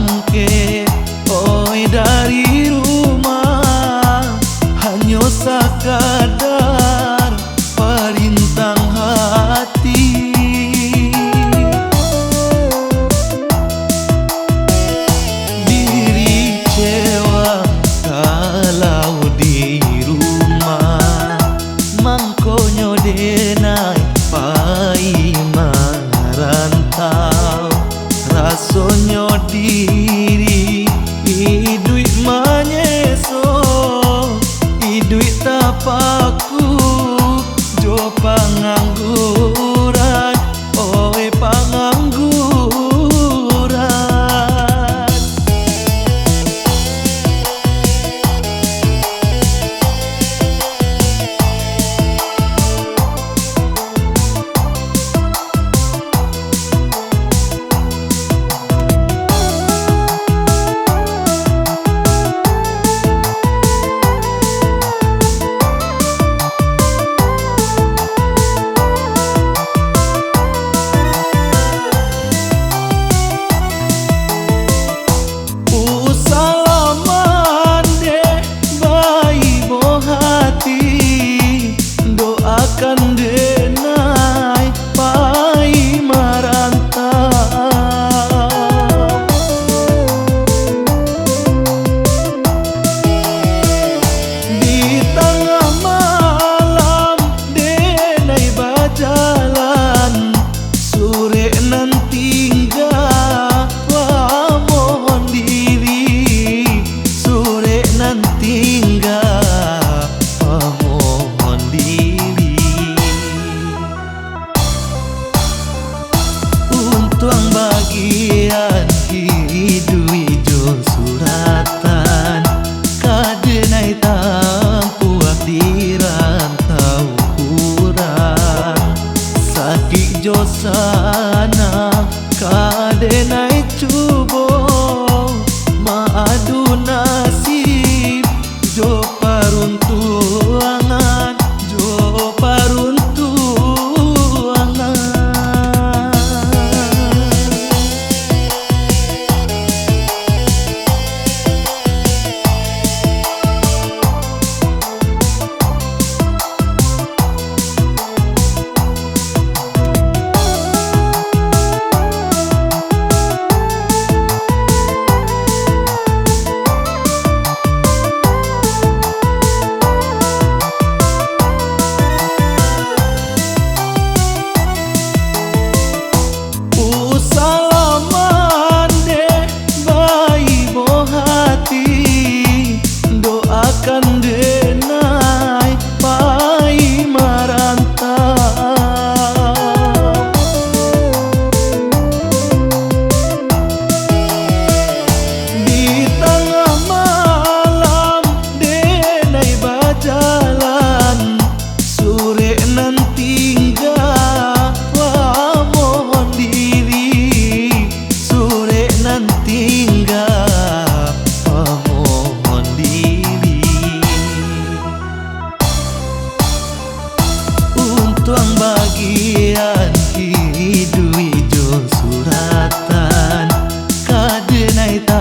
bangke oi dari rumah, hanya sekadar perintang hati. Diri cewa kalau di rumah, mangkonyo denai pai marantau. Rasonyo diri iduit manyeso, iduit tapaku jo pangangguran, oe pangangguran. Doakan denai pai marantau. Di tengah malam denai berjalan, sore nan tinggal wa mohon diri, sore nan tinggal tuang bagian hidui jo suratan, kadenai tampuak di rantau kurang. Sakit jo sana kadenai cubo, maadu nasib jo paruntuangan, jo paruntuangan. Doakan denai pai marantau. Di tengah malam denai berjalan, sore nan tinggal wa mohon diri, sore nan tinggal tuang bagian hidui jo suratan, kadenai ta